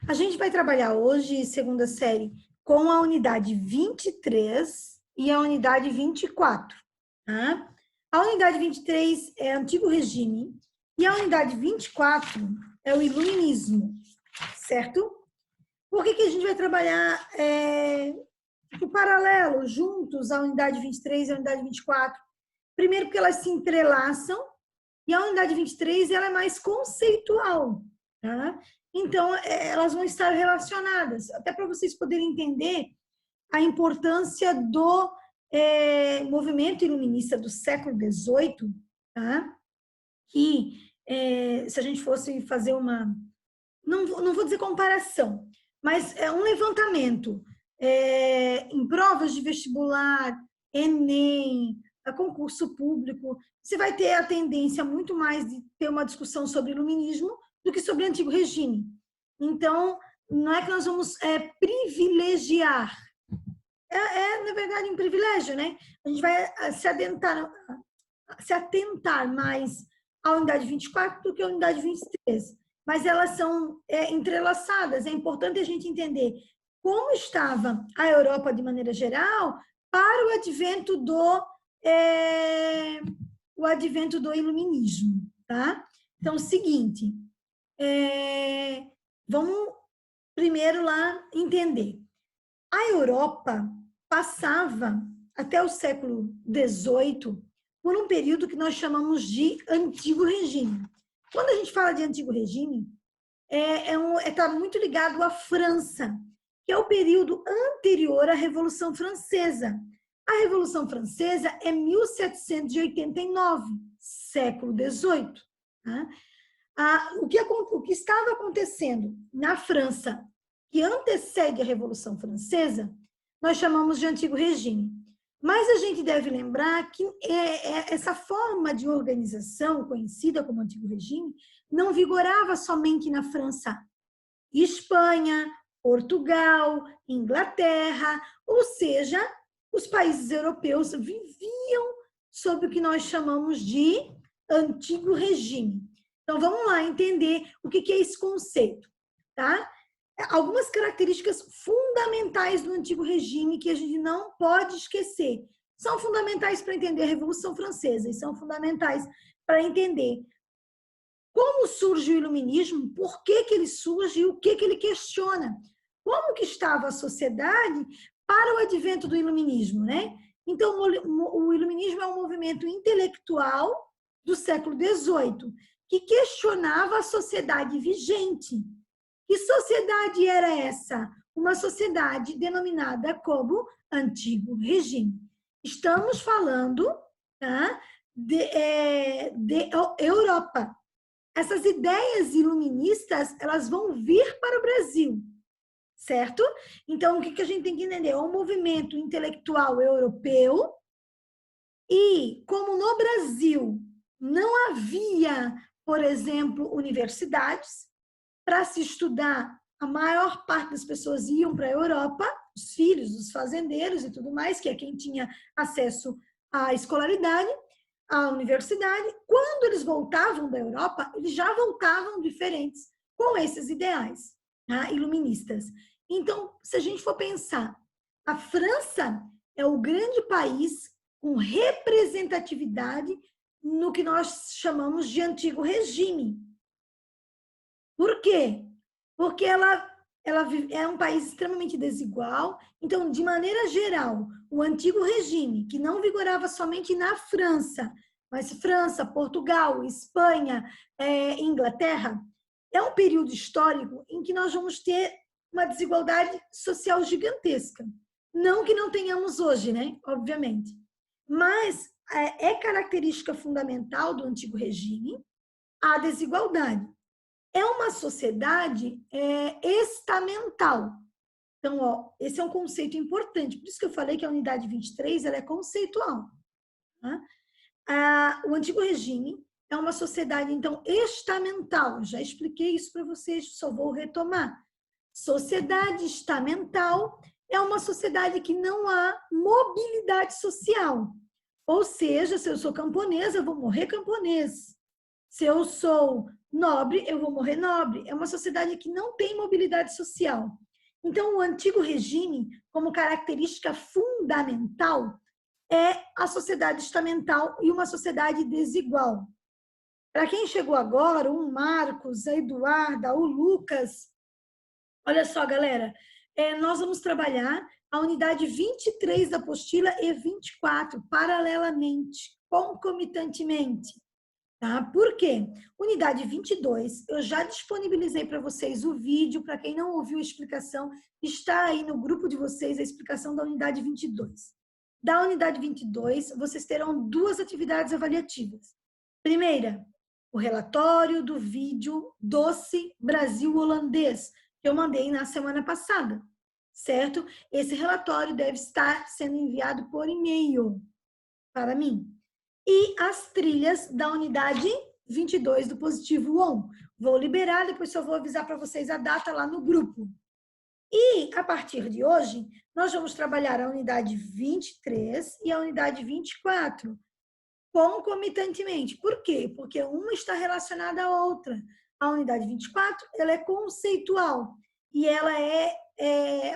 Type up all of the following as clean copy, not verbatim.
A gente vai trabalhar hoje, segunda série, com a unidade 23 e a unidade 24. Tá? A unidade 23 é Antigo Regime e a unidade 24 é o Iluminismo, certo? Por que a gente vai trabalhar em paralelo, juntos, a unidade 23 e a unidade 24? Primeiro porque elas se entrelaçam e a unidade 23 ela é mais conceitual, tá? Então, elas vão estar relacionadas, até para vocês poderem entender a importância do movimento iluminista do século XVIII, tá? Que, se a gente fosse fazer uma... Não vou dizer comparação, mas é um levantamento em provas de vestibular, Enem, a concurso público, você vai ter a tendência muito mais de ter uma discussão sobre iluminismo do que sobre antigo regime. Então, não é que nós vamos privilegiar, na verdade, um privilégio, né? A gente vai se atentar mais à unidade 24 do que à unidade 23. Mas elas são entrelaçadas. É importante a gente entender como estava a Europa de maneira geral para o advento do iluminismo, tá? Então, o seguinte, vamos primeiro lá entender. A Europa passava até o século XVIII por um período que nós chamamos de Antigo Regime. Quando a gente fala de Antigo Regime, está muito ligado à França, que é o período anterior à Revolução Francesa. A Revolução Francesa é 1789, século XVIII. Tá? O que estava acontecendo na França, que antecede a Revolução Francesa, nós chamamos de Antigo Regime. Mas a gente deve lembrar que essa forma de organização, conhecida como Antigo Regime, não vigorava somente na França. Espanha, Portugal, Inglaterra, ou seja, os países europeus viviam sob o que nós chamamos de Antigo Regime. Então, vamos lá entender o que é esse conceito, tá? Algumas características fundamentais do Antigo Regime que a gente não pode esquecer. São fundamentais para entender a Revolução Francesa e são fundamentais para entender como surge o iluminismo, por que ele surge e o que ele questiona. Como que estava a sociedade para o advento do iluminismo, né? Então, o iluminismo é um movimento intelectual do século XVIII que questionava a sociedade vigente. Que sociedade era essa? Uma sociedade denominada como Antigo Regime. Estamos falando, tá, de Europa. Essas ideias iluministas, elas vão vir para o Brasil, certo? Então, o que a gente tem que entender? É um movimento intelectual europeu e, como no Brasil não havia, por exemplo, universidades, para se estudar, a maior parte das pessoas iam para a Europa, os filhos dos fazendeiros e tudo mais, que é quem tinha acesso à escolaridade, à universidade. Quando eles voltavam da Europa, eles já voltavam diferentes, com esses ideais, tá? Iluministas. Então, se a gente for pensar, a França é o grande país com representatividade no que nós chamamos de Antigo Regime. Por quê? Porque ela é um país extremamente desigual. Então, de maneira geral, o Antigo Regime, que não vigorava somente na França, mas França, Portugal, Espanha, Inglaterra, é um período histórico em que nós vamos ter uma desigualdade social gigantesca. Não que não tenhamos hoje, né? Obviamente. Mas é característica fundamental do Antigo Regime a desigualdade. É uma sociedade estamental. Então, esse é um conceito importante. Por isso que eu falei que a unidade 23 ela é conceitual. Tá? O Antigo Regime é uma sociedade, então, estamental. Já expliquei isso para vocês, só vou retomar. Sociedade estamental é uma sociedade que não há mobilidade social. Ou seja, se eu sou camponesa, eu vou morrer camponês. Se eu sou nobre, eu vou morrer nobre. É uma sociedade que não tem mobilidade social. Então, o antigo regime, como característica fundamental, é a sociedade estamental e uma sociedade desigual. Para quem chegou agora, o Marcos, a Eduarda, o Lucas, olha só, galera, nós vamos trabalhar a unidade 23 da apostila e 24, paralelamente, concomitantemente. Tá? Por quê? Unidade 22, eu já disponibilizei para vocês o vídeo, para quem não ouviu a explicação, está aí no grupo de vocês a explicação da unidade 22. Da unidade 22, vocês terão duas atividades avaliativas. Primeira, o relatório do vídeo Doce Brasil Holandês, que eu mandei na semana passada, certo? Esse relatório deve estar sendo enviado por e-mail para mim. E as trilhas da unidade 22 do Positivo ON. Vou liberar, depois só vou avisar para vocês a data lá no grupo. E, a partir de hoje, nós vamos trabalhar a unidade 23 e a unidade 24, concomitantemente. Por quê? Porque uma está relacionada à outra. A unidade 24, ela é conceitual e ela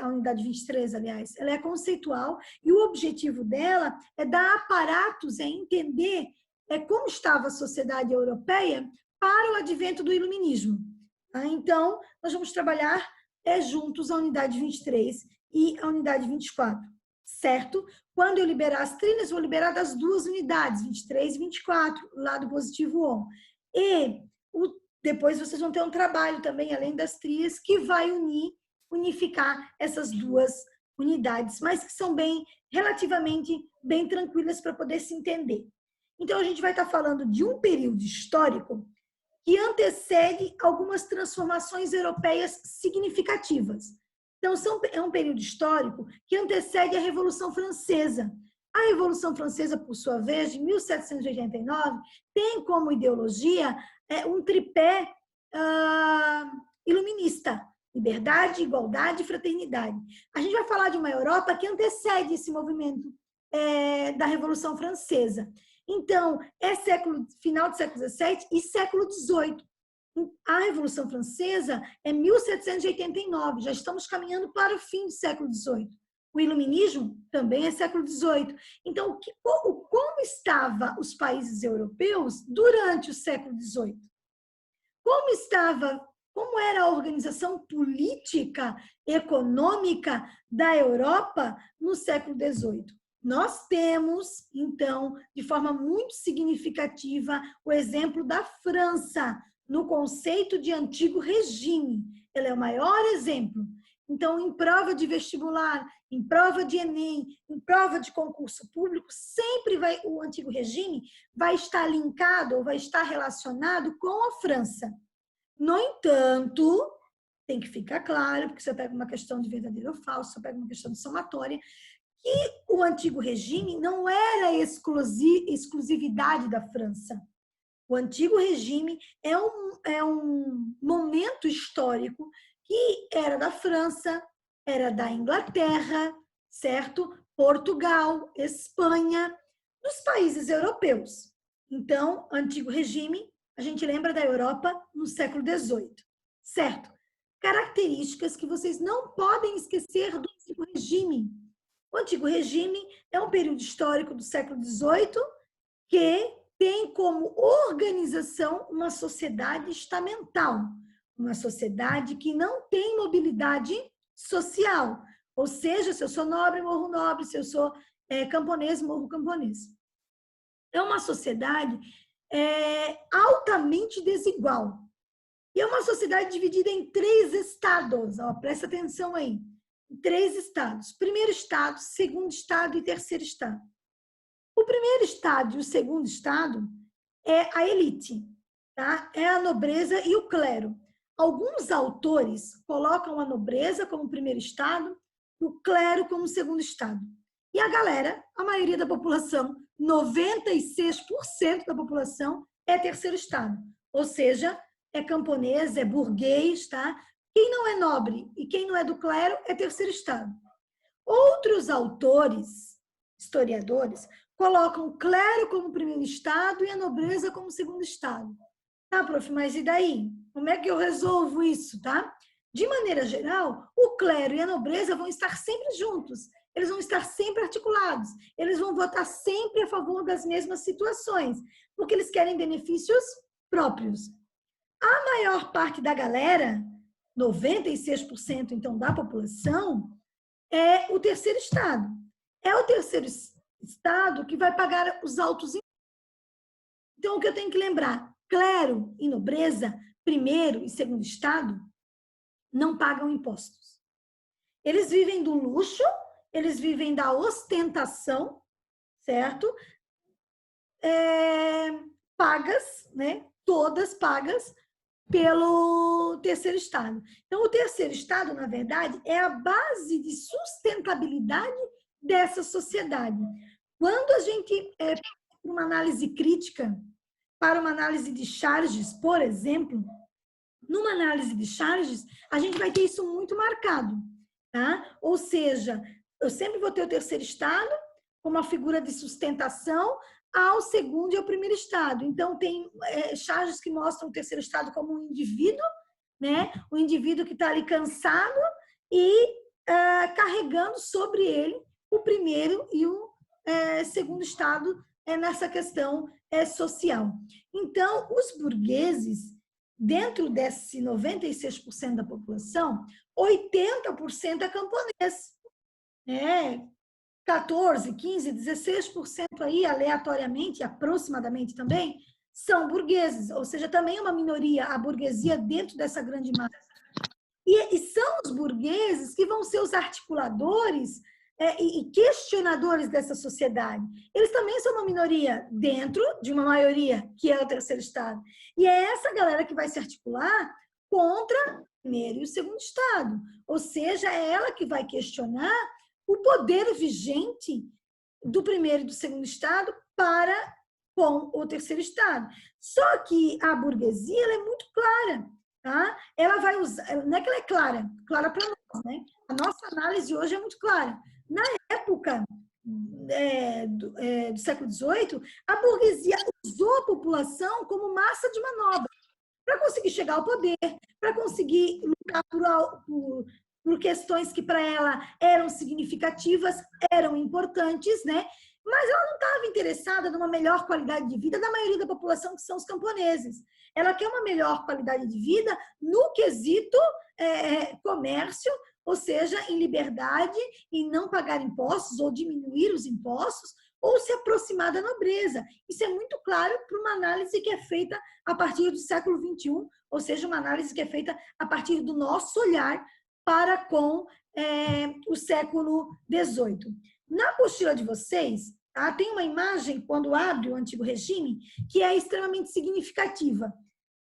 a unidade 23, aliás, ela é conceitual e o objetivo dela é dar aparatos, é entender como estava a sociedade europeia para o advento do iluminismo. Tá? Então, nós vamos trabalhar juntos a unidade 23 e a unidade 24, certo? Quando eu liberar as trilhas, vou liberar das duas unidades, 23 e 24, lá do Positivo ON. E depois vocês vão ter um trabalho também, além das trilhas, que vai unificar essas duas unidades, mas que são relativamente bem tranquilas para poder se entender. Então, a gente vai estar falando de um período histórico que antecede algumas transformações europeias significativas. Então, é um período histórico que antecede a Revolução Francesa. A Revolução Francesa, por sua vez, de 1789, tem como ideologia um tripé iluminista: liberdade, igualdade e fraternidade. A gente vai falar de uma Europa que antecede esse movimento da Revolução Francesa. Então, final do século XVII e século XVIII. A Revolução Francesa é 1789, já estamos caminhando para o fim do século XVIII. O iluminismo também é século XVIII. Então, como estavam os países europeus durante o século XVIII? Como era a organização política, econômica da Europa no século XVIII? Nós temos, então, de forma muito significativa, o exemplo da França, no conceito de antigo regime. Ela é o maior exemplo. Então, em prova de vestibular, em prova de Enem, em prova de concurso público, sempre o antigo regime vai estar linkado ou vai estar relacionado com a França. No entanto, tem que ficar claro, porque você pega uma questão de verdadeiro ou falso, você pega uma questão de somatória, que o antigo regime não era exclusividade da França. O antigo regime é um momento histórico que era da França, era da Inglaterra, certo? Portugal, Espanha, dos países europeus. Então, antigo regime, a gente lembra da Europa no século XVIII, certo? Características que vocês não podem esquecer do antigo regime. O antigo regime é um período histórico do século XVIII que tem como organização uma sociedade estamental, uma sociedade que não tem mobilidade social. Ou seja, se eu sou nobre, morro nobre, se eu sou camponês, morro camponês. É uma sociedade altamente desigual. E é uma sociedade dividida em 3 estados. Ó, presta atenção aí. 3 estados. Primeiro estado, segundo estado e terceiro estado. O primeiro estado e o segundo estado é a elite, tá? É a nobreza e o clero. Alguns autores colocam a nobreza como primeiro estado e o clero como segundo estado. E a galera, a maioria da população, 96% da população é terceiro estado. Ou seja, é camponês, é burguês, tá? Quem não é nobre e quem não é do clero é terceiro estado. Outros autores, historiadores, colocam o clero como primeiro estado e a nobreza como segundo estado. Tá, prof, mas e daí? Como é que eu resolvo isso, tá? De maneira geral, o clero e a nobreza vão estar sempre juntos, eles vão estar sempre articulados, eles vão votar sempre a favor das mesmas situações, porque eles querem benefícios próprios. A maior parte da galera, 96% então da população, é o terceiro estado. É o terceiro estado que vai pagar os altos impostos. Então, o que eu tenho que lembrar? Clero e nobreza, primeiro e segundo estado, não pagam impostos. Eles vivem do luxo, eles vivem da ostentação, certo? Pagas, né? Todas pagas pelo terceiro estado. Então, o terceiro estado, na verdade, é a base de sustentabilidade dessa sociedade. Quando a gente uma análise crítica para uma análise de charges, por exemplo, numa análise de charges, a gente vai ter isso muito marcado, tá? Ou seja, eu sempre vou ter o terceiro estado como uma figura de sustentação ao segundo e ao primeiro estado. Então, tem charges que mostram o terceiro estado como um indivíduo, né? O indivíduo que está ali cansado e carregando sobre ele o primeiro e o segundo estado nessa questão social. Então, os burgueses, dentro desse 96% da população, 80% é camponês. 14, 15, 16% aí, aleatoriamente, aproximadamente também, são burgueses, ou seja, também é uma minoria, a burguesia dentro dessa grande massa. E são os burgueses que vão ser os articuladores e questionadores dessa sociedade. Eles também são uma minoria dentro de uma maioria, que é o terceiro estado. E é essa galera que vai se articular contra o primeiro e o segundo estado. Ou seja, é ela que vai questionar o poder vigente do primeiro e do segundo estado para com o terceiro estado. Só que a burguesia ela é muito clara. Tá? Ela vai usar, não é que ela é clara para nós, né? A nossa análise hoje é muito clara. Na época do século XVIII, a burguesia usou a população como massa de manobra para conseguir chegar ao poder, para conseguir lutar por questões que para ela eram significativas, eram importantes, né? Mas ela não estava interessada numa melhor qualidade de vida da maioria da população, que são os camponeses. Ela quer uma melhor qualidade de vida no quesito comércio, ou seja, em liberdade, em não pagar impostos ou diminuir os impostos, ou se aproximar da nobreza. Isso é muito claro para uma análise que é feita a partir do século XXI, ou seja, uma análise que é feita a partir do nosso olhar para com o século XVIII. Na apostila de vocês, tá, tem uma imagem, quando abre o Antigo Regime, que é extremamente significativa.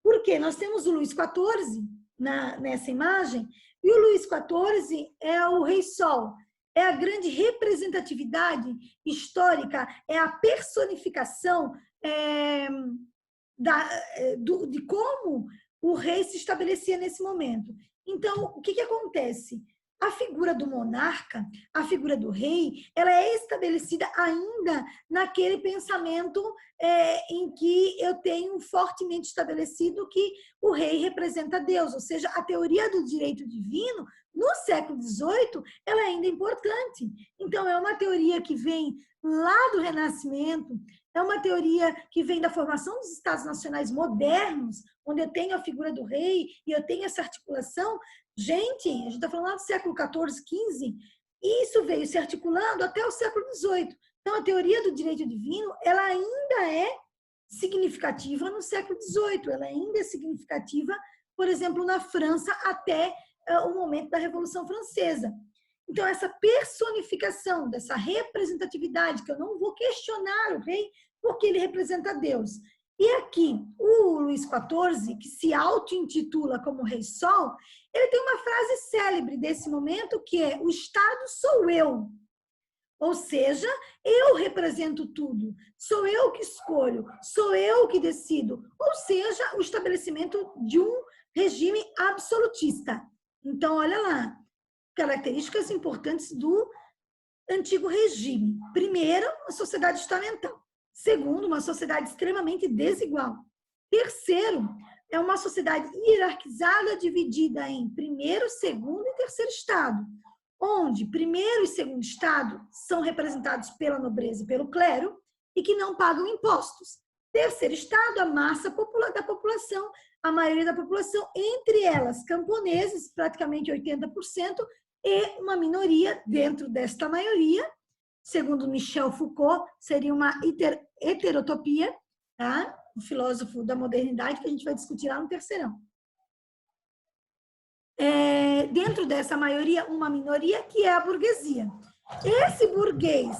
Por quê? Nós temos o Luís XIV nessa imagem, e o Luís XIV é o Rei Sol, é a grande representatividade histórica, é a personificação de como o rei se estabelecia nesse momento. Então, o que acontece? A figura do monarca, a figura do rei, ela é estabelecida ainda naquele pensamento em que eu tenho fortemente estabelecido que o rei representa Deus, ou seja, a teoria do direito divino, no século XVIII, ela é ainda importante. Então, é uma teoria que vem lá do Renascimento, é uma teoria que vem da formação dos Estados Nacionais modernos, onde eu tenho a figura do rei e eu tenho essa articulação. Gente, a gente está falando lá do século XIV, XV, e isso veio se articulando até o século XVIII. Então, a teoria do direito divino, ela ainda é significativa no século XVIII, ela ainda é significativa, por exemplo, na França, até o momento da Revolução Francesa. Então, essa personificação, dessa representatividade, que eu não vou questionar o rei, porque ele representa Deus. E aqui, o Luís XIV, que se auto-intitula como Rei Sol, ele tem uma frase célebre desse momento, que é: o Estado sou eu. Ou seja, eu represento tudo, sou eu que escolho, sou eu que decido. Ou seja, o estabelecimento de um regime absolutista. Então, olha lá, características importantes do antigo regime. Primeiro, uma sociedade estamental. Segundo, uma sociedade extremamente desigual. Terceiro, é uma sociedade hierarquizada, dividida em primeiro, segundo e terceiro estado, onde primeiro e segundo estado são representados pela nobreza e pelo clero e que não pagam impostos. Terceiro estado, a massa da população, a maioria da população, entre elas camponeses, praticamente 80%, e uma minoria dentro desta maioria, segundo Michel Foucault, seria uma heterotopia, tá? Um filósofo da modernidade que a gente vai discutir lá no terceirão. Dentro dessa maioria, uma minoria que é a burguesia. Esse burguês,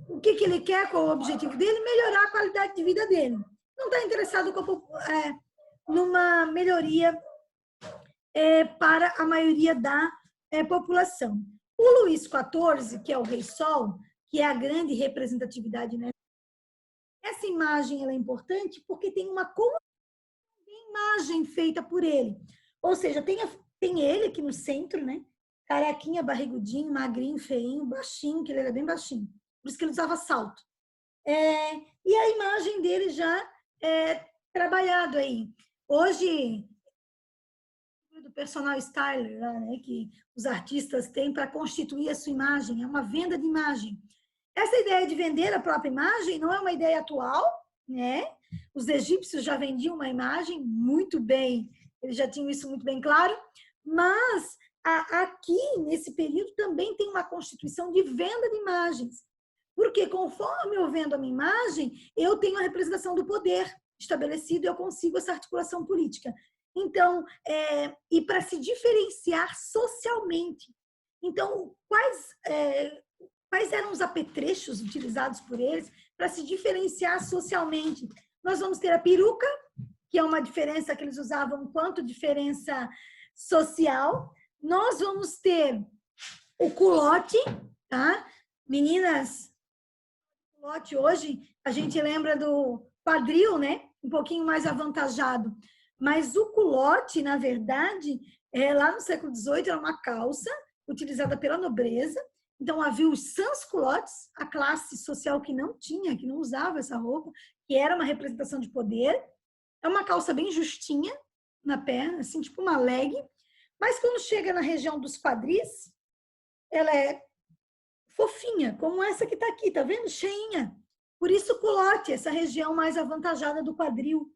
o que ele quer, qual o objetivo dele? Melhorar a qualidade de vida dele. Não está interessado numa melhoria para a maioria da população. O Luís XIV, que é o Rei Sol, que é a grande representatividade, né? Essa imagem ela é importante porque tem uma imagem feita por ele. Ou seja, tem ele aqui no centro, né? Carequinha, barrigudinho, magrinho, feinho, baixinho, que ele era bem baixinho. Por isso que ele usava salto. E a imagem dele já é trabalhado aí. Hoje, do personal styler, né, que os artistas têm para constituir a sua imagem, é uma venda de imagem. Essa ideia de vender a própria imagem não é uma ideia atual, né? Os egípcios já vendiam uma imagem muito bem, eles já tinham isso muito bem claro, mas aqui, nesse período, também tem uma constituição de venda de imagens, porque conforme eu vendo a minha imagem, eu tenho a representação do poder estabelecido e eu consigo essa articulação política. Então, e para se diferenciar socialmente. Então, quais eram os apetrechos utilizados por eles para se diferenciar socialmente? Nós vamos ter a peruca, que é uma diferença que eles usavam enquanto diferença social. Nós vamos ter o culote, tá? Meninas, o culote hoje, a gente lembra do quadril, né? Um pouquinho mais avantajado. Mas o culote, na verdade, lá no século XVIII, era uma calça utilizada pela nobreza. Então, havia os sans-culottes, a classe social que não tinha, que não usava essa roupa, que era uma representação de poder. É uma calça bem justinha na perna, assim, tipo uma leg. Mas quando chega na região dos quadris, ela é fofinha, como essa que está aqui, tá vendo? Cheinha. Por isso o culote, essa região mais avantajada do quadril.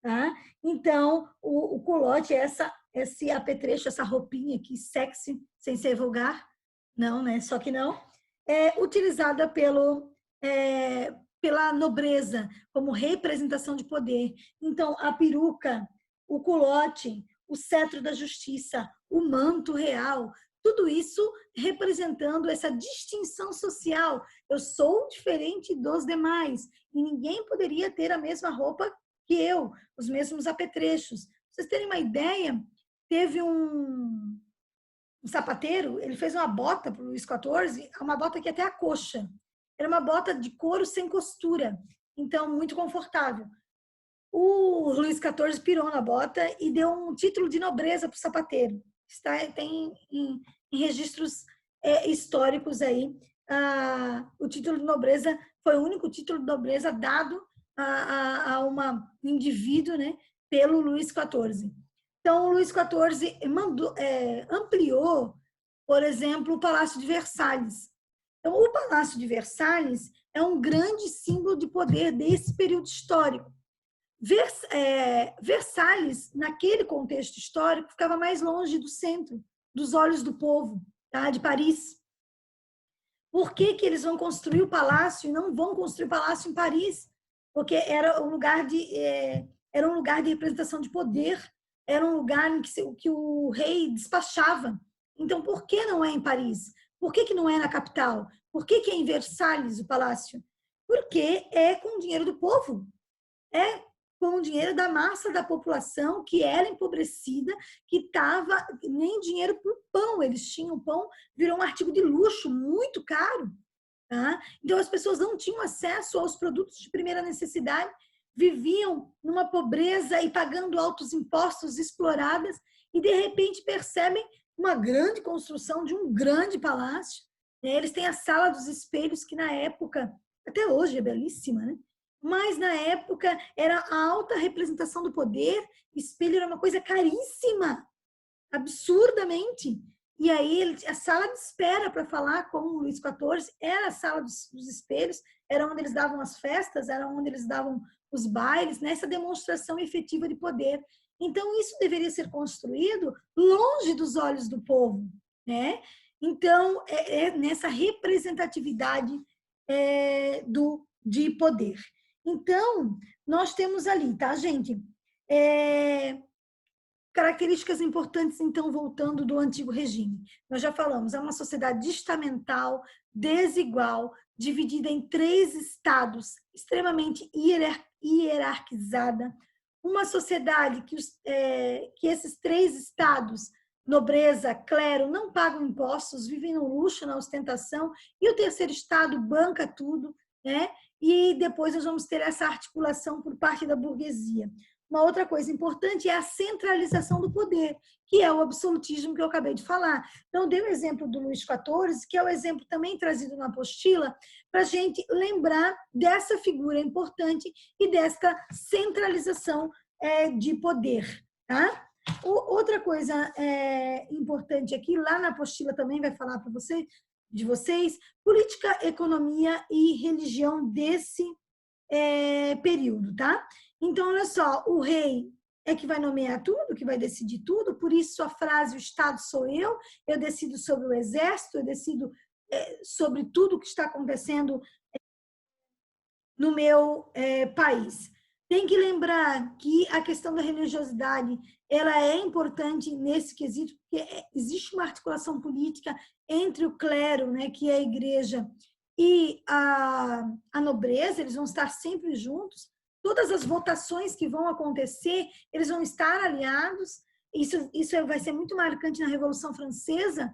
Tá? Então, o culote é esse apetrecho, essa roupinha aqui, sexy, sem ser vulgar, não, né? Só que não, é utilizada pela nobreza como representação de poder. Então, a peruca, o culote, o cetro da justiça, o manto real, tudo isso representando essa distinção social. Eu sou diferente dos demais e ninguém poderia ter a mesma roupa que eu, os mesmos apetrechos. Pra vocês terem uma ideia, teve um sapateiro, ele fez uma bota para o Luís XIV, uma bota que até a coxa. Era uma bota de couro sem costura, então muito confortável. O Luís XIV pirou na bota e deu um título de nobreza para o sapateiro. Tem em registros históricos aí. O título de nobreza foi o único título de nobreza dado a um indivíduo, né, pelo Luís XIV. Então, o Luís XIV ampliou, por exemplo, o Palácio de Versalhes. Então, o Palácio de Versalhes é um grande símbolo de poder desse período histórico. Versalhes, naquele contexto histórico, ficava mais longe do centro, dos olhos do povo, tá? De Paris. Por que eles vão construir o palácio e não vão construir o palácio em Paris? Porque era um lugar de representação de poder, era um lugar em que o rei despachava. Então, por que não é em Paris? Por que não é na capital? Por que é em Versalhes o palácio? Porque é com o dinheiro do povo. É com o dinheiro da massa da população que era empobrecida, que estava nem dinheiro para o pão. Eles tinham pão, virou um artigo de luxo muito caro. Tá? Então, as pessoas não tinham acesso aos produtos de primeira necessidade, viviam numa pobreza e pagando altos impostos, exploradas, e de repente percebem uma grande construção de um grande palácio. Eles têm a Sala dos Espelhos, que na época, até hoje é belíssima, né? mas na época era a alta representação do poder, espelho era uma coisa caríssima, absurdamente. E aí a sala de espera para falar com o Luís XIV era a sala dos espelhos, era onde eles davam as festas, era onde eles davam os bailes, nessa demonstração efetiva de poder. Então, isso deveria ser construído longe dos olhos do povo, né? Então, nessa representatividade de poder. Então, nós temos ali, tá, gente? Características importantes, então, voltando do antigo regime. Nós já falamos, é uma sociedade estamental, desigual, dividida em 3 estados, extremamente hierarquizada. Uma sociedade que esses 3 estados, nobreza, clero, não pagam impostos, vivem no luxo, na ostentação, e o terceiro estado banca tudo, né? E depois nós vamos ter essa articulação por parte da burguesia. Uma outra coisa importante é a centralização do poder, que é o absolutismo que eu acabei de falar. Então, eu dei o exemplo do Luís XIV, que é o exemplo também trazido na apostila, para a gente lembrar dessa figura importante e desta centralização de poder. Tá? Outra coisa importante aqui, lá na apostila também vai falar para vocês, política, economia e religião desse período, tá? Então, olha só, o rei é que vai nomear tudo, que vai decidir tudo, por isso a frase, o Estado sou eu decido sobre o exército, eu decido sobre tudo que está acontecendo no meu país. Tem que lembrar que a questão da religiosidade, ela é importante nesse quesito, porque existe uma articulação política entre o clero, né, que é a igreja, e a nobreza, eles vão estar sempre juntos. Todas as votações que vão acontecer, eles vão estar aliados. Isso vai ser muito marcante na Revolução Francesa.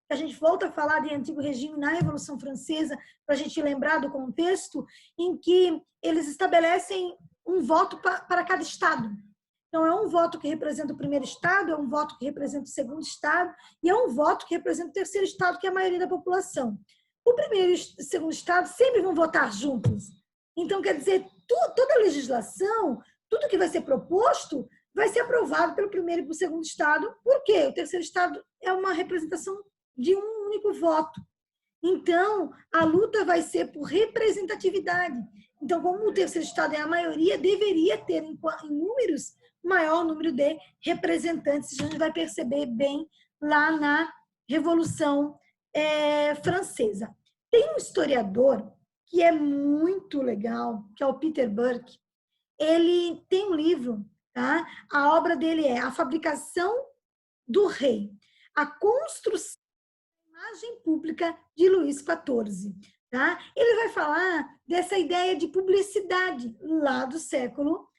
A gente volta a falar de antigo regime na Revolução Francesa, para a gente lembrar do contexto, em que eles estabelecem um voto para cada estado. Então, é um voto que representa o primeiro estado, é um voto que representa o segundo estado, e é um voto que representa o terceiro estado, que é a maioria da população. O primeiro e o segundo estado sempre vão votar juntos. Então, quer dizer, toda a legislação, tudo que vai ser proposto, vai ser aprovado pelo primeiro e pelo segundo estado. Por quê? O terceiro estado é uma representação de um único voto. Então, a luta vai ser por representatividade. Então, como o terceiro estado é a maioria, deveria ter, em números, maior número de representantes. A gente vai perceber bem lá na Revolução Francesa. Tem um historiador que é muito legal, que é o Peter Burke. Ele tem um livro, tá? A obra dele é A Fabricação do Rei, a construção da imagem pública de Luís XIV. Tá? Ele vai falar dessa ideia de publicidade lá do século,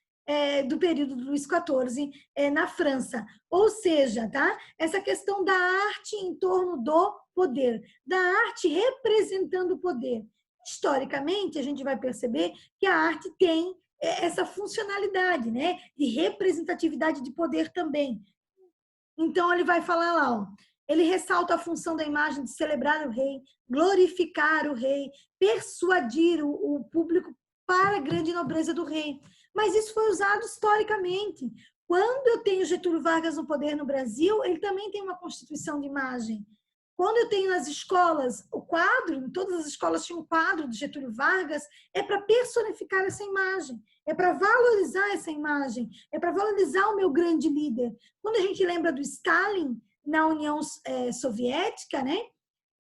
do período do Luís XIV na França. Ou seja, tá? Essa questão da arte em torno do poder, da arte representando o poder. Historicamente, a gente vai perceber que a arte tem essa funcionalidade, né? De representatividade de poder também. Então, ele vai falar lá, ó, ele ressalta a função da imagem de celebrar o rei, glorificar o rei, persuadir o público para a grande nobreza do rei. Mas isso foi usado historicamente. Quando eu tenho Getúlio Vargas no poder no Brasil, ele também tem uma constituição de imagem. Quando eu tenho nas escolas o quadro, em todas as escolas tinha um quadro de Getúlio Vargas, é para personificar essa imagem, é para valorizar essa imagem, é para valorizar o meu grande líder. Quando a gente lembra do Stalin na União Soviética, né,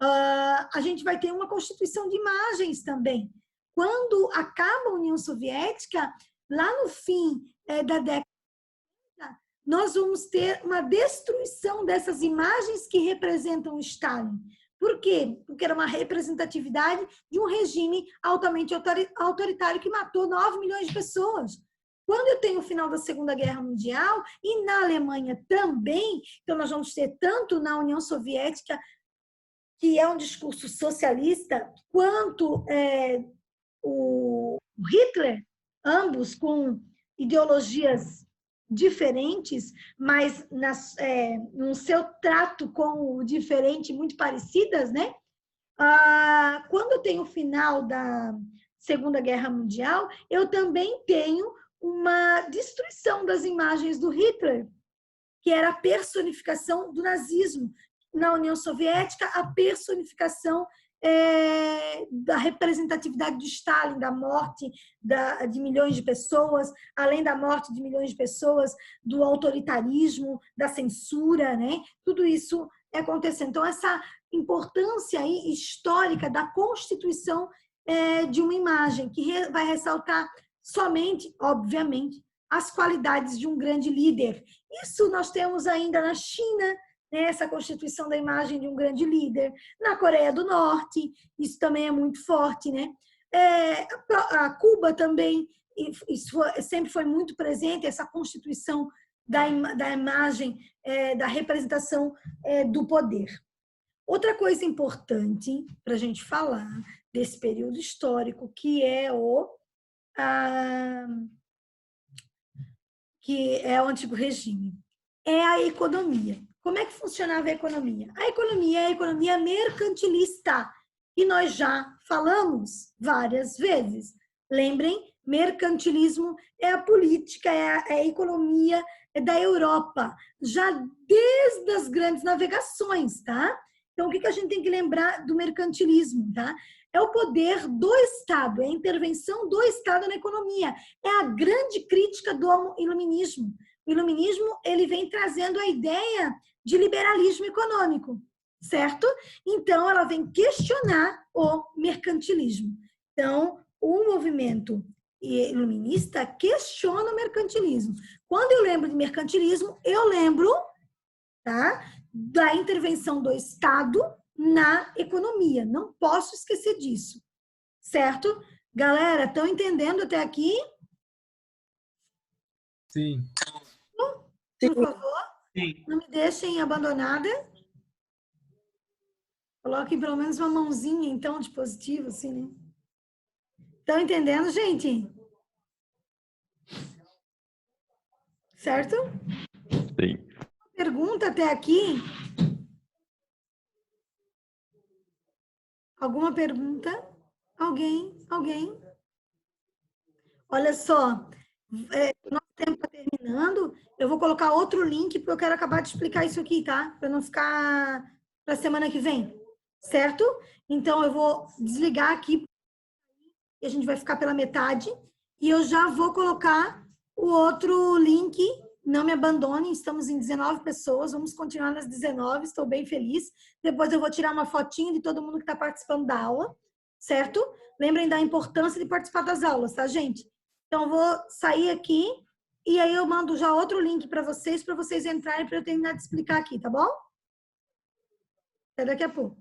a gente vai ter uma constituição de imagens também. Quando acaba a União Soviética, lá no fim da década, nós vamos ter uma destruição dessas imagens que representam o Stalin. Por quê? Porque era uma representatividade de um regime altamente autoritário que matou 9 milhões de pessoas. Quando eu tenho o final da Segunda Guerra Mundial, e na Alemanha também, então nós vamos ter tanto na União Soviética, que é um discurso socialista, quanto o Hitler, ambos com ideologias diferentes, mas no seu trato com o diferente muito parecidas, né? Quando tem o final da Segunda Guerra Mundial, eu também tenho uma destruição das imagens do Hitler, que era a personificação do nazismo. Na União Soviética, a personificação da representatividade do Stalin, da morte de milhões de pessoas, além da morte de milhões de pessoas, do autoritarismo, da censura, né? Tudo isso acontecendo. Então, essa importância aí histórica da constituição de uma imagem, que vai ressaltar somente, obviamente, as qualidades de um grande líder. Isso nós temos ainda na China, né, essa constituição da imagem de um grande líder. Na Coreia do Norte, isso também é muito forte, né? A Cuba também, isso sempre foi muito presente, essa constituição da imagem, da representação do poder. Outra coisa importante para a gente falar desse período histórico, que é o Antigo Regime, é a economia. Como é que funcionava a economia? A economia é a economia mercantilista, e nós já falamos várias vezes. Lembrem, mercantilismo é a política, é a economia da Europa, já desde as grandes navegações, tá? Então, o que a gente tem que lembrar do mercantilismo, tá? É o poder do Estado, é a intervenção do Estado na economia. É a grande crítica do iluminismo. O iluminismo, ele vem trazendo a ideia de liberalismo econômico, certo? Então, ela vem questionar o mercantilismo. Então, o movimento iluminista questiona o mercantilismo. Quando eu lembro de mercantilismo, eu lembro, tá, da intervenção do Estado na economia. Não posso esquecer disso, certo? Galera, estão entendendo até aqui? Sim. Por favor, Sim. não me deixem abandonada. Coloquem pelo menos uma mãozinha, então, de positivo, assim, né? Estão entendendo, gente? Certo? Sim. Pergunta até aqui? Alguma pergunta? Alguém? Alguém? Olha só, nosso tempo está terminando. Eu vou colocar outro link porque eu quero acabar de explicar isso aqui, tá? Para não ficar para a semana que vem, certo? Então, eu vou desligar aqui e a gente vai ficar pela metade. E eu já vou colocar o outro link. Não me abandonem, estamos em 19 pessoas, vamos continuar nas 19, estou bem feliz. Depois eu vou tirar uma fotinha de todo mundo que está participando da aula, certo? Lembrem da importância de participar das aulas, tá, gente? Então, eu vou sair aqui e aí eu mando já outro link para vocês entrarem para eu terminar de explicar aqui, tá bom? Até daqui a pouco.